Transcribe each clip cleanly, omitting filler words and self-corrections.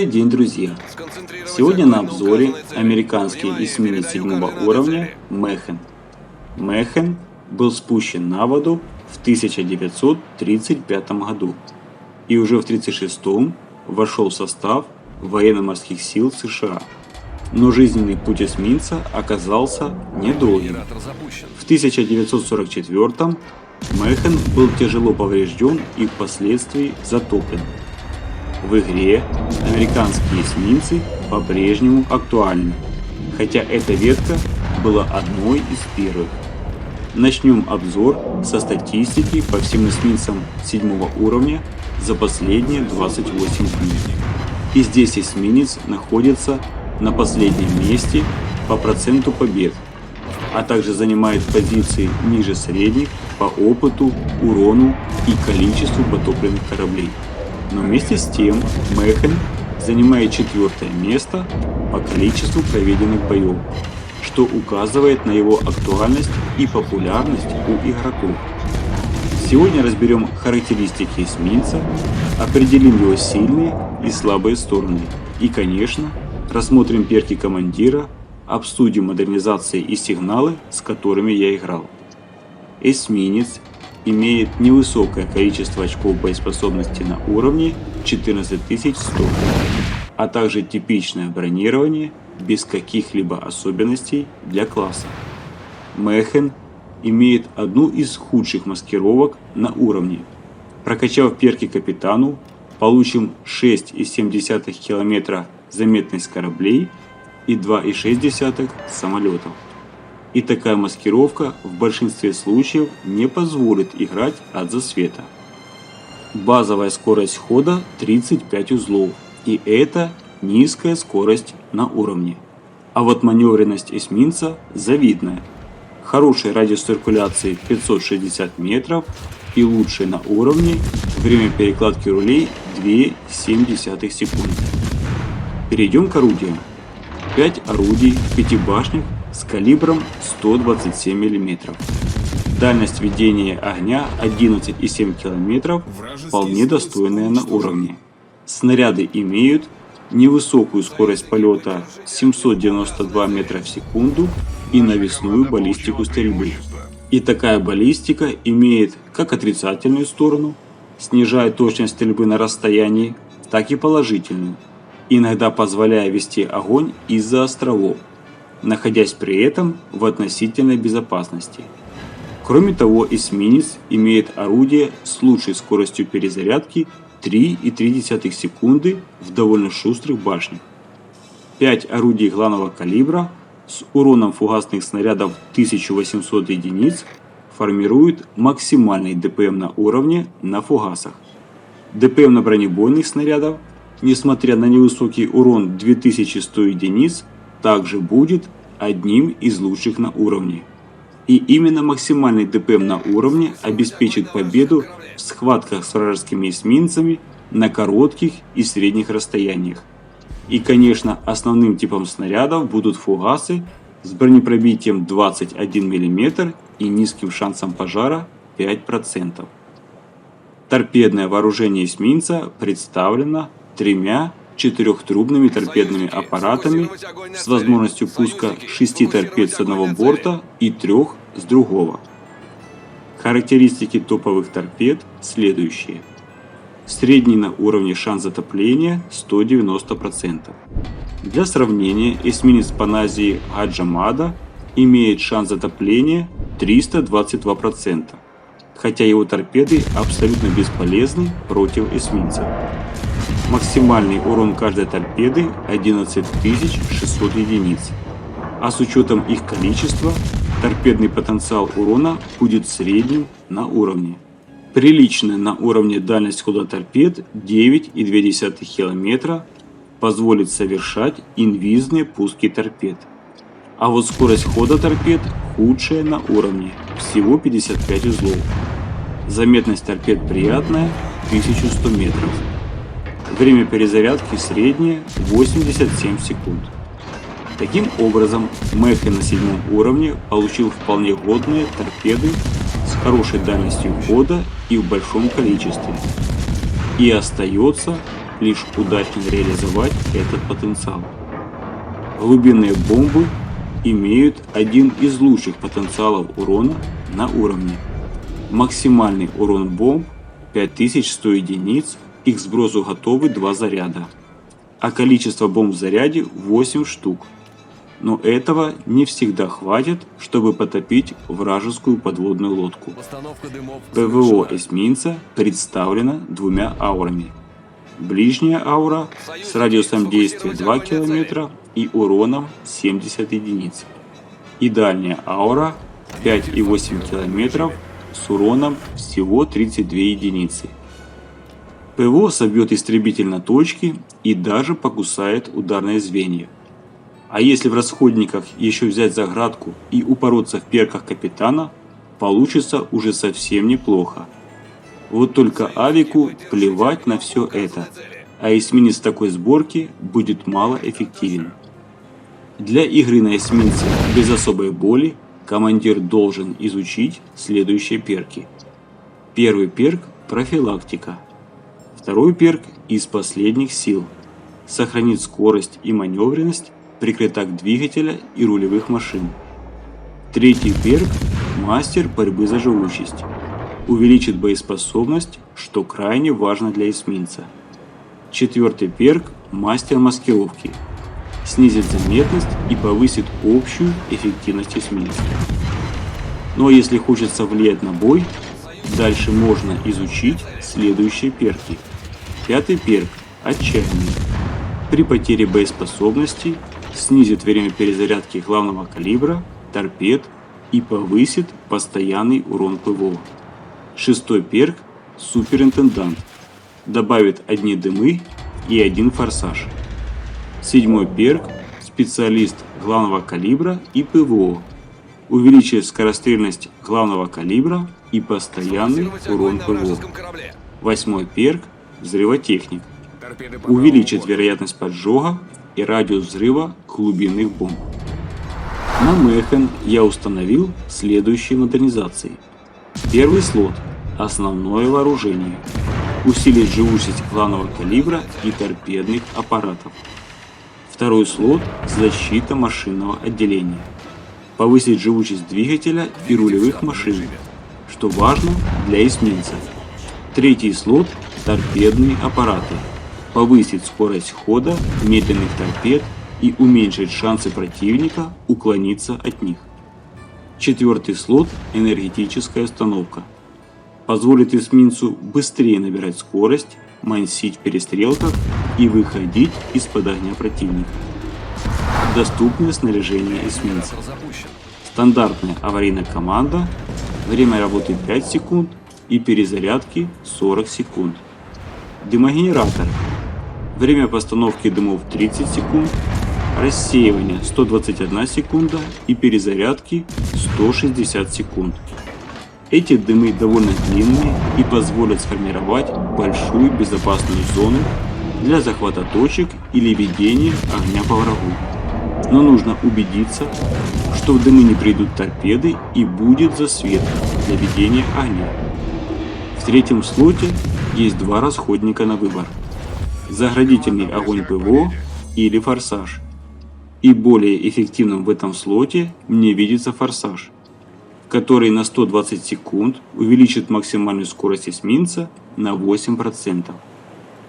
Добрый день, друзья! Сегодня на обзоре американский эсминец 7 уровня Мэхен. Мэхен был спущен на воду в 1935 году и уже в 1936 вошел в состав военно-морских сил США. Но жизненный путь эсминца оказался недолгим. В 1944 Мэхен был тяжело поврежден и впоследствии затоплен. В игре американские эсминцы по-прежнему актуальны, хотя эта ветка была одной из первых. Начнем обзор со статистики по всем эсминцам 7 уровня за последние 28 дней. И здесь эсминец находится на последнем месте по проценту побед, а также занимает позиции ниже средних по опыту, урону и количеству потопленных кораблей. Но вместе с тем Мэхен занимает 4-е место по количеству проведенных боев, что указывает на его актуальность и популярность у игроков. Сегодня разберем характеристики эсминца, определим его сильные и слабые стороны и, конечно, рассмотрим перки командира, обсудим модернизации и сигналы, с которыми я играл. Эсминец имеет невысокое количество очков боеспособности на уровне 14100, а также типичное бронирование без каких-либо особенностей для класса. Мэхен имеет одну из худших маскировок на уровне. Прокачав перки капитану, получим 6,7 км заметность кораблей и 2,6 самолетов. И такая маскировка в большинстве случаев не позволит играть от засвета. Базовая скорость хода 35 узлов, и это низкая скорость на уровне. А вот маневренность эсминца завидная. Хороший радиус циркуляции 560 метров и лучший на уровне время перекладки рулей 2,7 секунды. Перейдем к орудиям. 5 орудий в 5 башнях с калибром 127 мм. Дальность ведения огня 11,7 км, вполне достойная на уровне. Снаряды имеют невысокую скорость полета 792 метра в секунду и навесную баллистику стрельбы. И такая баллистика имеет как отрицательную сторону, снижая точность стрельбы на расстоянии, так и положительную, иногда позволяя вести огонь из-за островов, находясь при этом в относительной безопасности. Кроме того, эсминец имеет орудие с лучшей скоростью перезарядки 3,3 секунды в довольно шустрых башнях. 5 орудий главного калибра с уроном фугасных снарядов 1800 единиц формируют максимальный ДПМ на уровне на фугасах. ДПМ на бронебойных снарядов, несмотря на невысокий урон 2100 единиц, также будет одним из лучших на уровне. И именно максимальный ДПМ на уровне обеспечит победу в схватках с вражескими эсминцами на коротких и средних расстояниях. И, конечно, основным типом снарядов будут фугасы с бронепробитием 21 мм и низким шансом пожара 5%. Торпедное вооружение эсминца представлено 3 четырехтрубными торпедными аппаратами с возможностью пуска 6 торпед с одного борта и 3 с другого. Характеристики топовых торпед следующие. Средний на уровне шанс затопления 190%. Для сравнения, эсминец Паназии Гаджа-Мада имеет шанс затопления 322%, хотя его торпеды абсолютно бесполезны против эсминцев. Максимальный урон каждой торпеды 11600 единиц, а с учетом их количества, торпедный потенциал урона будет средним на уровне. Приличная на уровне дальность хода торпед 9,2 км позволит совершать инвизные пуски торпед. А вот скорость хода торпед худшая на уровне, всего 55 узлов. Заметность торпед приятная, 1100 метров. Время перезарядки среднее 87 секунд. Таким образом, Мэхен на 7 уровне получил вполне годные торпеды с хорошей дальностью хода и в большом количестве. И остается лишь удачно реализовать этот потенциал. Глубинные бомбы имеют один из лучших потенциалов урона на уровне. Максимальный урон бомб 5100 единиц и к сбросу готовы 2 заряда, а количество бомб в заряде 8 штук. Но этого не всегда хватит, чтобы потопить вражескую подводную лодку. ПВО эсминца представлено двумя аурами. Ближняя аура с радиусом действия 2 км и уроном 70 единиц. И дальняя аура 5,8 км с уроном всего 32 единицы. ПВО собьет истребитель на точке и даже покусает ударное звенья. А если в расходниках еще взять заградку и упороться в перках капитана, получится уже совсем неплохо. Вот только авику плевать на все это, а эсминец такой сборки будет малоэффективен. Для игры на эсминце без особой боли командир должен изучить следующие перки. Первый перк – профилактика. Второй перк – из последних сил. Сохранит скорость и маневренность при критах двигателя и рулевых машин. Третий перк – мастер борьбы за живучесть. Увеличит боеспособность, что крайне важно для эсминца. Четвертый перк – мастер маскировки. Снизит заметность и повысит общую эффективность эсминца. Но если хочется влиять на бой, дальше можно изучить следующие перки. Пятый перк – отчаянный. При потере боеспособности снизит время перезарядки главного калибра, торпед и повысит постоянный урон ПВО. Шестой перк – суперинтендант. Добавит одни дымы и один форсаж. Седьмой перк – специалист главного калибра и ПВО. Увеличивает скорострельность главного калибра и постоянный урон ПВО. Восьмой перк – взрывотехник. Увеличит вероятность поджога и радиус взрыва глубинных бомб. На Мехен я установил следующие модернизации. Первый слот – основное вооружение. Усилить живучесть главного калибра и торпедных аппаратов. Второй слот – защита машинного отделения. Повысить живучесть двигателя и рулевых машин, что важно для эсминца. Третий слот – торпедные аппараты. Повысить скорость хода медленных торпед и уменьшить шансы противника уклониться от них. Четвертый слот – энергетическая установка. Позволит эсминцу быстрее набирать скорость, мансить в перестрелках и выходить из-под огня противника. Доступное снаряжение эсминца. Стандартная аварийная команда, время работы 5 секунд и перезарядки 40 секунд. Дымогенератор. Время постановки дымов 30 секунд, рассеивание 121 секунда и перезарядки 160 секунд. Эти дымы довольно длинные и позволят сформировать большую безопасную зону для захвата точек или ведения огня по врагу. Но нужно убедиться, что в дымы не придут торпеды и будет засвет для ведения огня. В третьем слоте есть два расходника на выбор. Заградительный огонь ПВО или форсаж. И более эффективным в этом слоте мне видится форсаж, который на 120 секунд увеличит максимальную скорость эсминца на 8%,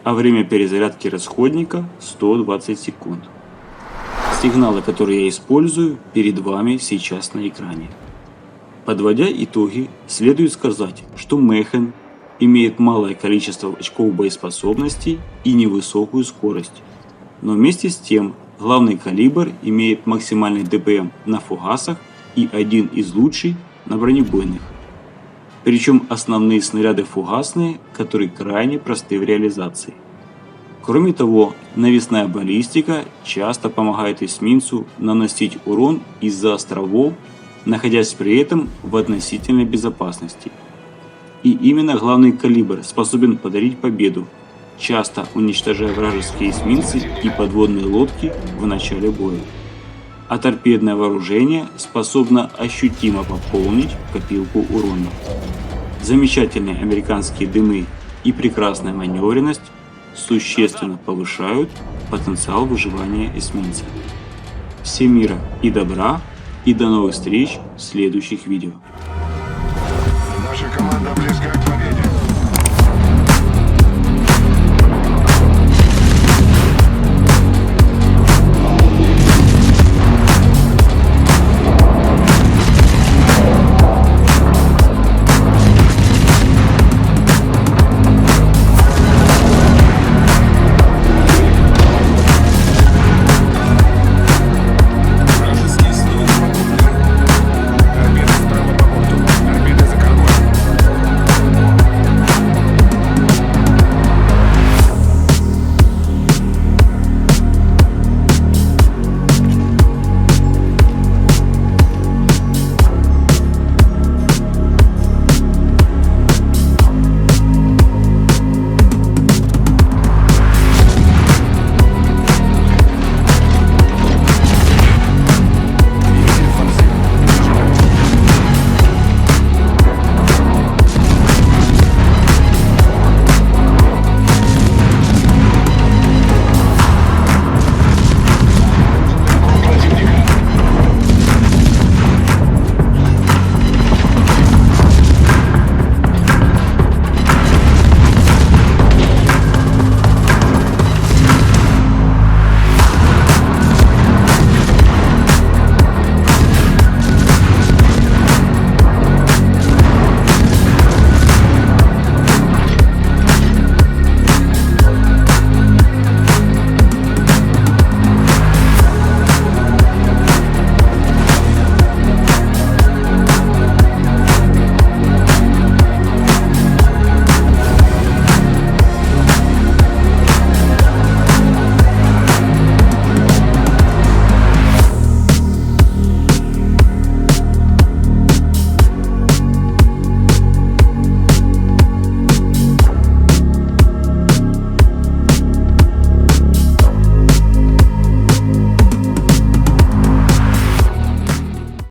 а время перезарядки расходника 120 секунд. Сигналы, которые я использую, перед вами сейчас на экране. Подводя итоги, следует сказать, что Мехен имеет малое количество очков боеспособности и невысокую скорость. Но вместе с тем, главный калибр имеет максимальный ДПМ на фугасах и один из лучших на бронебойных. Причем основные снаряды фугасные, которые крайне просты в реализации. Кроме того, навесная баллистика часто помогает эсминцу наносить урон из-за островов, находясь при этом в относительной безопасности. И именно главный калибр способен подарить победу, часто уничтожая вражеские эсминцы и подводные лодки в начале боя. А торпедное вооружение способно ощутимо пополнить копилку урона. Замечательные американские дымы и прекрасная маневренность существенно повышают потенциал выживания эсминца. Всем мира и добра, и до новых встреч в следующих видео.